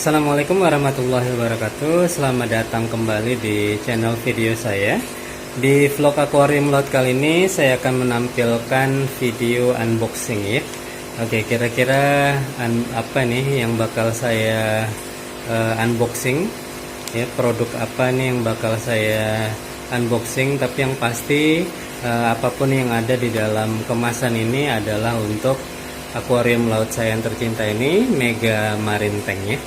Assalamualaikum warahmatullahi wabarakatuh. Selamat datang kembali di channel video saya. Di vlog akuarium laut kali ini saya akan menampilkan video unboxing ya. Oke, kira-kira apa nih yang bakal saya unboxing ya, produk apa nih yang bakal saya unboxing. Tapi yang pasti apapun yang ada di dalam kemasan ini adalah untuk akuarium laut saya yang tercinta ini, Mega Marine Tank ya.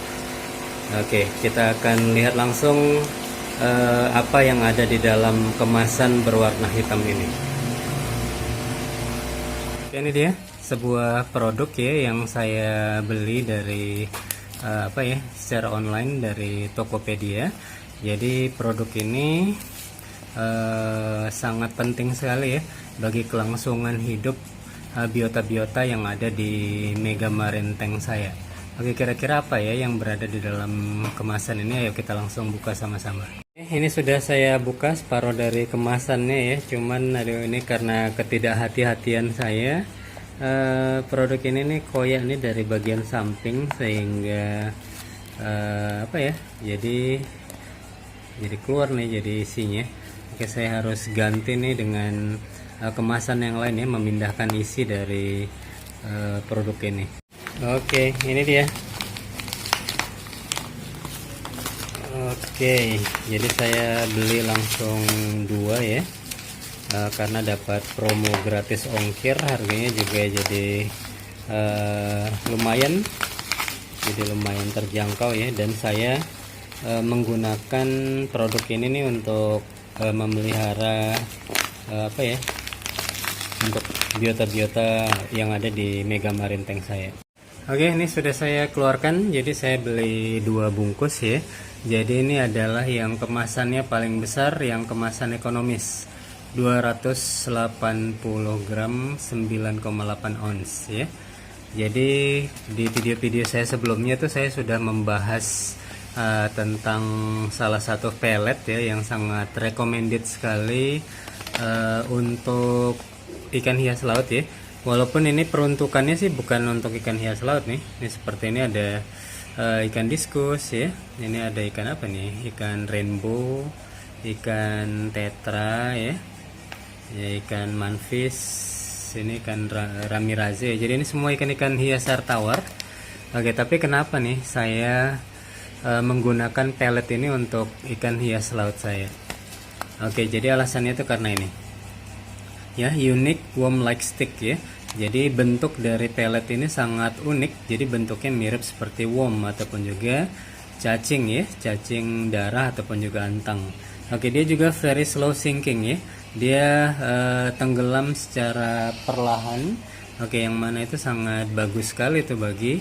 Oke, kita akan lihat langsung apa yang ada di dalam kemasan berwarna hitam ini. Oke, ini dia sebuah produk ya yang saya beli dari secara online dari Tokopedia. Jadi produk ini sangat penting sekali ya bagi kelangsungan hidup biota-biota yang ada di Mega Marine Tank saya. Oke, kira-kira apa ya yang berada di dalam kemasan ini? Ayo kita langsung buka sama-sama. Ini sudah saya buka separuh dari kemasannya ya. Cuman ini karena ketidakhati-hatian saya, produk ini nih koyak nih dari bagian samping sehingga jadi keluar nih jadi isinya. Oke, saya harus ganti nih dengan kemasan yang lain ya, memindahkan isi dari produk ini. Oke, ini dia. Oke, jadi saya beli langsung dua ya, karena dapat promo gratis ongkir. Harganya juga jadi lumayan terjangkau ya. Dan saya menggunakan produk ini nih untuk memelihara untuk biota-biota yang ada di Mega Marine Tank saya. Oke, ini sudah saya keluarkan. Jadi saya beli dua bungkus ya. Jadi ini adalah yang kemasannya paling besar, yang kemasan ekonomis, 280 gram 9,8 ounce ya. Jadi di video-video saya sebelumnya tuh saya sudah membahas tentang salah satu pelet ya yang sangat recommended sekali untuk ikan hias laut ya. Walaupun ini peruntukannya sih bukan untuk ikan hias laut nih. Ini seperti ini ada ikan diskus ya. Ini ada ikan apa nih? Ikan rainbow, ikan tetra ya. Ikan manfish, ini ikan ramiraze. Jadi ini semua ikan-ikan hias air tawar. Oke, tapi kenapa nih saya menggunakan pelet ini untuk ikan hias laut saya? Oke, jadi alasannya itu karena ini ya, unique worm like stick ya. Jadi bentuk dari pelet ini sangat unik. Jadi bentuknya mirip seperti worm ataupun juga cacing ya, cacing darah ataupun juga antang. Oke, dia juga very slow sinking ya. Dia tenggelam secara perlahan. Oke, yang mana itu sangat bagus sekali itu bagi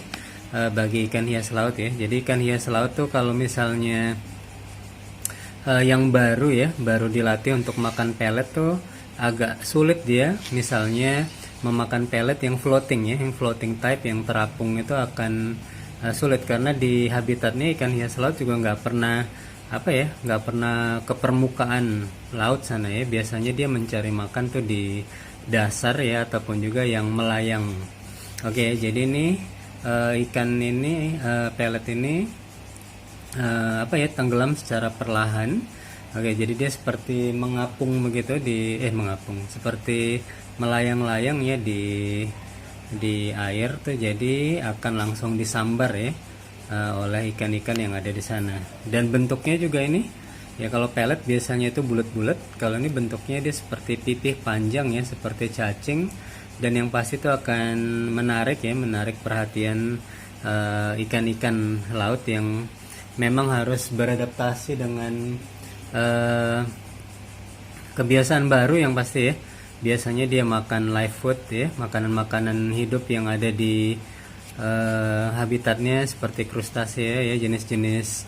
ikan hias laut ya. Jadi ikan hias laut tuh kalau misalnya yang baru dilatih untuk makan pelet tuh agak sulit dia misalnya memakan pelet yang floating ya, yang floating type, yang terapung itu akan sulit karena di habitatnya ikan hias laut juga nggak pernah ke permukaan laut sana ya. Biasanya dia mencari makan tuh di dasar ya ataupun juga yang melayang. Oke, jadi ini ikan ini pelet ini tenggelam secara perlahan. Oke, jadi dia seperti mengapung begitu seperti melayang-layang ya di air tuh. Jadi akan langsung disambar ya oleh ikan-ikan yang ada di sana. Dan bentuknya juga ini ya, kalau pelet biasanya itu bulat-bulat, kalau ini bentuknya dia seperti pipih panjang ya, seperti cacing. Dan yang pasti itu akan menarik perhatian ikan-ikan laut yang memang harus beradaptasi dengan kebiasaan baru yang pasti ya. Biasanya dia makan live food ya, makanan-makanan hidup yang ada di habitatnya seperti krustasea ya, jenis-jenis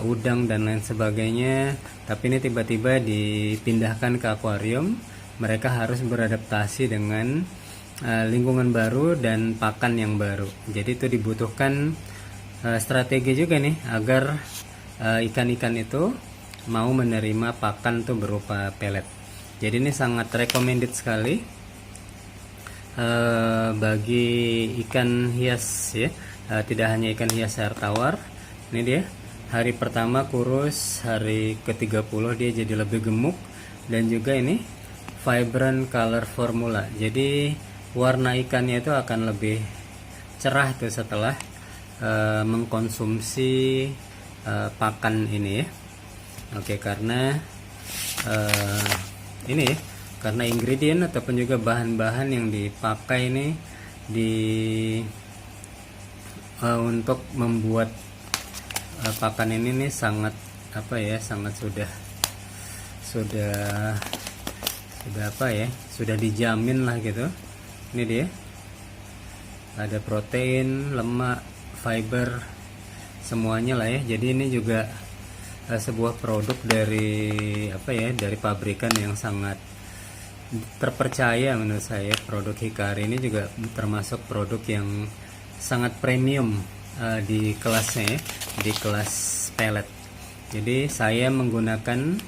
udang dan lain sebagainya. Tapi ini tiba-tiba dipindahkan ke akuarium, mereka harus beradaptasi dengan lingkungan baru dan pakan yang baru. Jadi itu dibutuhkan strategi juga nih agar ikan-ikan itu mau menerima pakan tuh berupa pelet. Jadi ini sangat recommended sekali bagi ikan hias ya, tidak hanya ikan hias air tawar, Ini dia. Hari pertama kurus, hari ke-30 dia jadi lebih gemuk, dan juga ini vibrant color formula. Jadi warna ikannya itu akan lebih cerah tuh setelah mengkonsumsi pakan ini ya. Oke, karena ini ya, karena ingredient ataupun juga bahan-bahan yang dipakai ini untuk membuat pakan ini nih sangat sangat sudah sudah dijamin lah gitu. Ini dia, ada protein, lemak, fiber, semuanya lah ya. Jadi ini juga sebuah produk dari dari pabrikan yang sangat terpercaya menurut saya. Produk Hikari ini juga termasuk produk yang sangat premium di kelasnya ya, di kelas pellet. Jadi saya menggunakan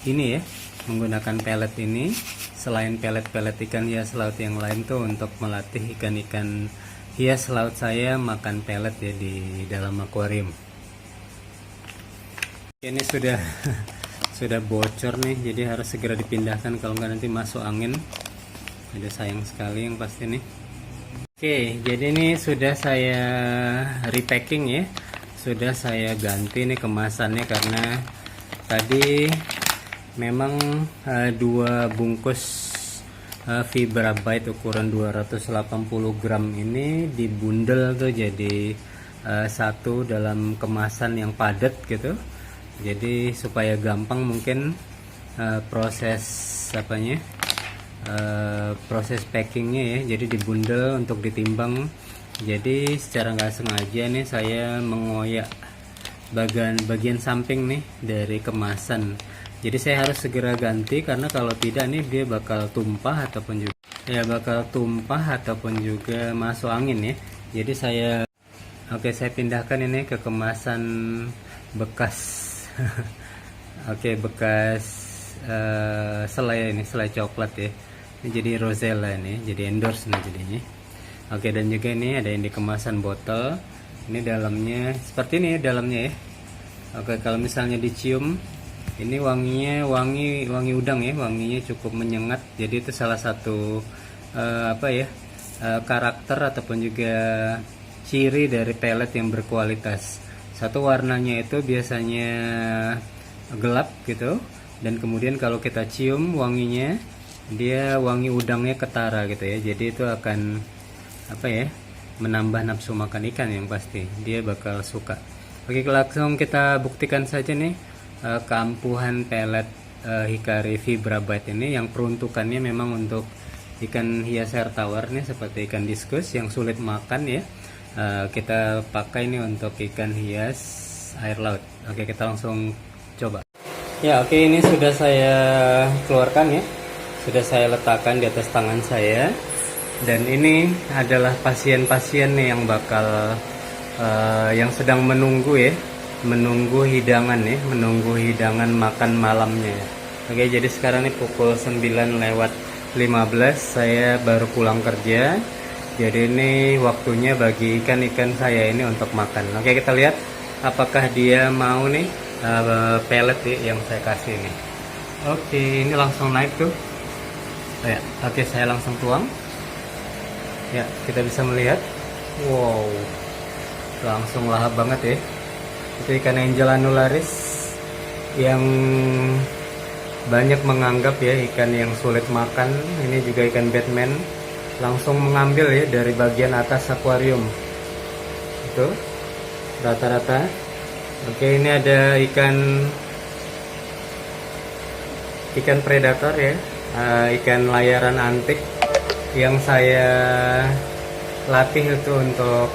ini ya, menggunakan pellet ini selain pellet ikan hias laut yang lain tuh untuk melatih ikan-ikan hias laut saya makan pellet ya di dalam akuarium. Ini sudah sudah bocor nih, jadi harus segera dipindahkan, kalau nggak nanti masuk angin. Ada sayang sekali yang pasti nih. Oke, jadi ini sudah saya repacking ya, sudah saya ganti nih kemasannya, karena tadi memang 2 bungkus Fibra Bite ukuran 280 gram ini dibundel tuh jadi satu dalam kemasan yang padat gitu. Jadi supaya gampang mungkin proses proses packingnya ya, jadi dibundel untuk ditimbang. Jadi secara nggak sengaja nih saya mengoyak bagian samping nih dari kemasan. Jadi saya harus segera ganti, karena kalau tidak nih dia bakal tumpah ataupun juga masuk angin ya. Jadi saya pindahkan ini ke kemasan bekas bekas selai coklat ya. Ini jadi Rosella ini, jadi endorse nih jadinya. Dan juga ini ada yang di kemasan botol. Ini dalamnya seperti ini ya, dalamnya ya. Kalau misalnya dicium, ini wanginya wangi udang ya, wanginya cukup menyengat. Jadi itu salah satu karakter ataupun juga ciri dari pellet yang berkualitas. Satu, warnanya itu biasanya gelap gitu, dan kemudian kalau kita cium wanginya, dia wangi udangnya ketara gitu ya. Jadi itu akan menambah nafsu makan ikan, yang pasti dia bakal suka. Langsung kita buktikan saja nih keampuhan pellet Hikari Fibra Bite ini, yang peruntukannya memang untuk ikan hias air tawar nih, seperti ikan diskus yang sulit makan ya. Kita pakai nih untuk ikan hias air laut. Kita langsung coba ya. Ini sudah saya keluarkan ya, sudah saya letakkan di atas tangan saya, dan ini adalah pasien-pasien nih yang bakal yang sedang menunggu ya, menunggu hidangan ya, menunggu hidangan makan malamnya. Jadi sekarang nih pukul 9:15 saya baru pulang kerja. Jadi ini waktunya bagi ikan-ikan saya ini untuk makan. Kita lihat apakah dia mau nih pellet yang saya kasih ini. Ini langsung naik tuh. Saya langsung tuang. Ya, kita bisa melihat. Wow, langsung lahap banget ya. Itu ikan Angel Anularis yang banyak menganggap ya ikan yang sulit makan. Ini juga ikan Batman, langsung mengambil ya dari bagian atas akuarium itu rata-rata. Ini ada ikan predator ya, ikan layaran antik yang saya latih itu untuk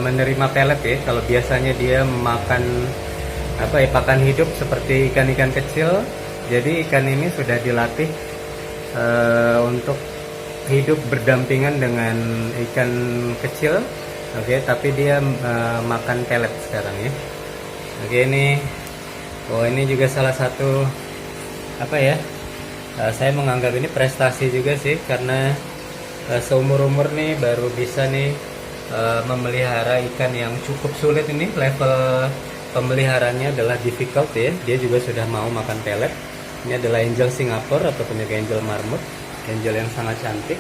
menerima pellet ya. Kalau biasanya dia makan pakan hidup seperti ikan-ikan kecil, jadi ikan ini sudah dilatih untuk hidup berdampingan dengan ikan kecil. Tapi dia makan pellet sekarang ya. Ini juga salah satu saya menganggap ini prestasi juga sih, karena seumur-umur nih baru bisa nih memelihara ikan yang cukup sulit ini, level pemeliharanya adalah difficult ya. Dia juga sudah mau makan pelet. Ini adalah angel Singapura ataupun juga angel marmut, angel yang sangat cantik.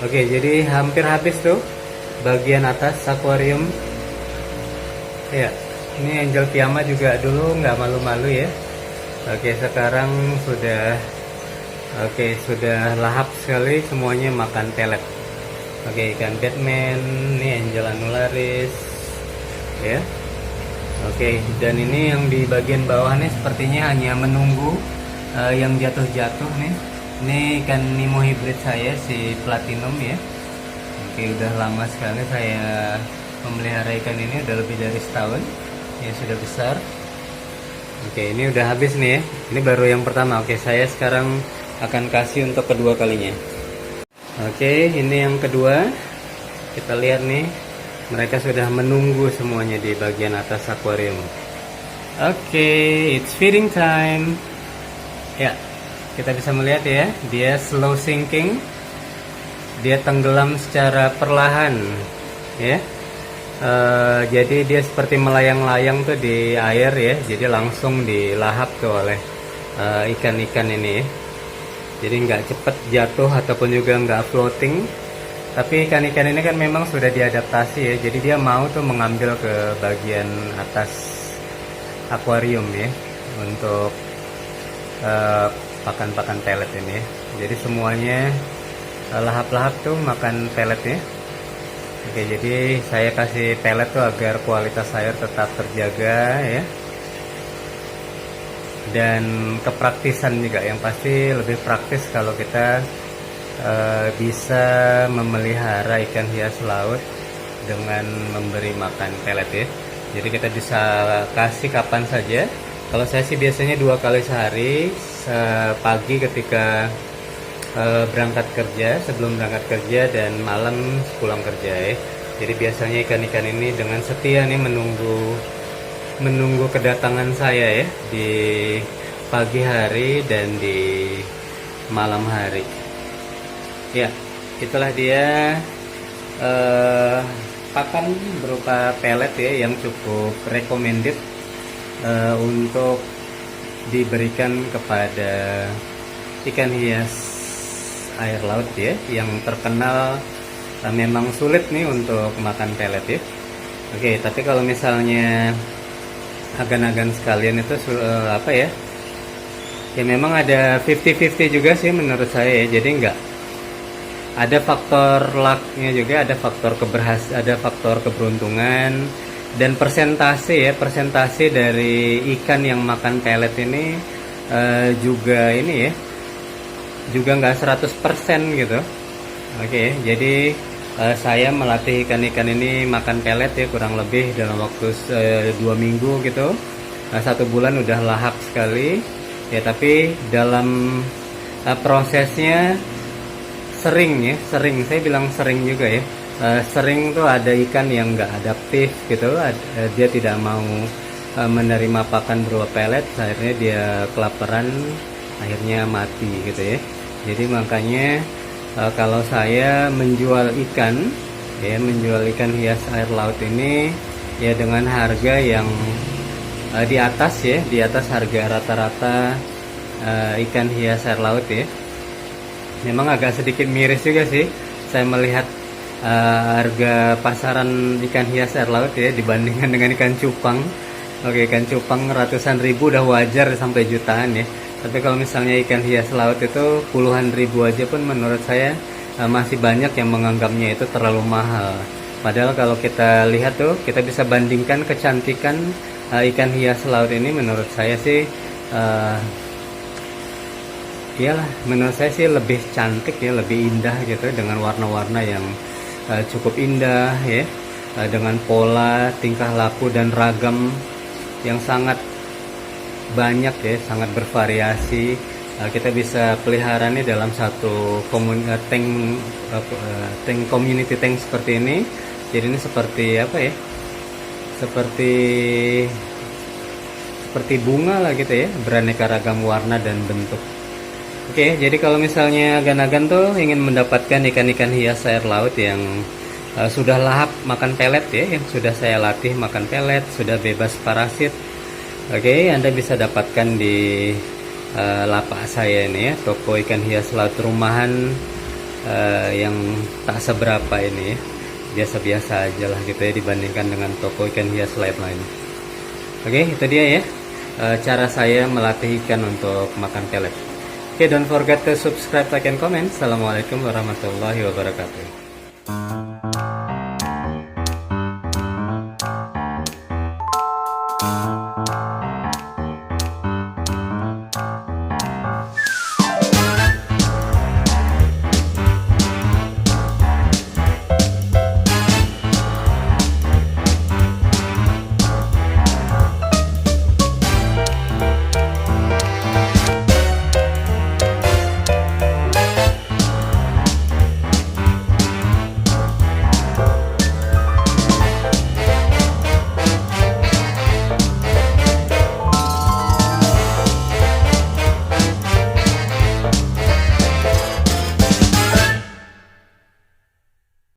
Oke, jadi hampir habis tuh bagian atas akuarium. Ya, ini angel Piama juga dulu nggak malu-malu ya. Oke, sekarang sudah lahap sekali, semuanya makan pelet. Oke, ikan Batman, ini angel anularis, ya. Oke, dan ini yang di bagian bawah nih sepertinya hanya menunggu yang jatuh-jatuh nih. Ini ikan Nemo hybrid saya, si platinum ya. Oke, udah lama sekali saya memelihara ikan ini, udah lebih dari setahun. Ya, sudah besar. Oke, ini udah habis nih ya. Ini baru yang pertama. Oke, saya sekarang akan kasih untuk kedua kalinya. Oke, ini yang kedua. Kita lihat nih, mereka sudah menunggu semuanya di bagian atas akuarium. Oke, it's feeding time. Ya, kita bisa melihat ya, dia slow sinking. Dia tenggelam secara perlahan, ya. Jadi dia seperti melayang-layang tuh di air ya. Jadi langsung dilahap tuh oleh ikan-ikan ini ya. Jadi nggak cepet jatuh ataupun juga nggak floating. Tapi ikan-ikan ini kan memang sudah diadaptasi ya. Jadi dia mau tuh mengambil ke bagian atas akuarium ya, untuk pakan-pakan pelet ini ya. Jadi semuanya lahap-lahap tuh makan peletnya. Oke, jadi saya kasih pelet tuh agar kualitas air tetap terjaga ya. Dan kepraktisan juga, yang pasti lebih praktis kalau kita bisa memelihara ikan hias laut dengan memberi makan pelet ya. Jadi kita bisa kasih kapan saja. Kalau saya sih biasanya 2 kali sehari, pagi ketika berangkat kerja, sebelum berangkat kerja, dan malam pulang kerja ya. Jadi biasanya ikan-ikan ini dengan setia nih menunggu kedatangan saya ya, di pagi hari dan di malam hari. Ya, itulah dia pakan berupa pelet ya, yang cukup recommended untuk diberikan kepada ikan hias air laut ya, yang terkenal memang sulit nih untuk makan pelet ya. Oke, tapi kalau misalnya agan-agan sekalian itu apa ya? Ya memang ada 50-50 juga sih menurut saya ya. Jadi enggak, ada faktor luck-nya juga, ada faktor keberuntungan, dan persentase dari ikan yang makan pelet ini juga ini ya, juga nggak 100% gitu. Oke, jadi saya melatih ikan-ikan ini makan pelet ya kurang lebih dalam waktu 2 minggu gitu. 1 bulan udah lahap sekali ya, tapi dalam prosesnya sering, saya bilang sering juga ya. Sering tuh ada ikan yang nggak adaptif gitu, dia tidak mau menerima pakan berupa pelet, akhirnya dia kelaparan, akhirnya mati gitu ya. Jadi makanya kalau saya menjual ikan hias air laut ini ya dengan harga yang di atas harga rata-rata ikan hias air laut ya. Memang agak sedikit miris juga sih saya melihat harga pasaran ikan hias air laut ya dibandingkan dengan ikan cupang. Oke, ikan cupang ratusan ribu udah wajar sampai jutaan ya. Tapi kalau misalnya ikan hias laut itu puluhan ribu aja pun menurut saya masih banyak yang menganggapnya itu terlalu mahal. Padahal kalau kita lihat tuh, kita bisa bandingkan kecantikan ikan hias laut ini, menurut saya sih iyalah, menurut saya sih lebih cantik ya, lebih indah gitu, dengan warna-warna yang cukup indah ya, dengan pola, tingkah laku dan ragam yang sangat banyak ya, sangat bervariasi. Kita bisa pelihara nih dalam satu tank community tank seperti ini. Jadi ini seperti apa ya, seperti bunga lah gitu ya, beraneka ragam warna dan bentuk. Oke, jadi kalau misalnya agan-agan tuh ingin mendapatkan ikan-ikan hias air laut yang sudah lahap makan pelet ya, yang sudah saya latih makan pelet, sudah bebas parasit. Oke, Anda bisa dapatkan di lapak saya ini ya, toko ikan hias laut rumahan yang tak seberapa ini ya, biasa-biasa aja lah gitu ya dibandingkan dengan toko ikan hias laut lain. Oke, itu dia ya cara saya melatih ikan untuk makan pelet. Oke, don't forget to subscribe, like, and comment. Assalamualaikum warahmatullahi wabarakatuh.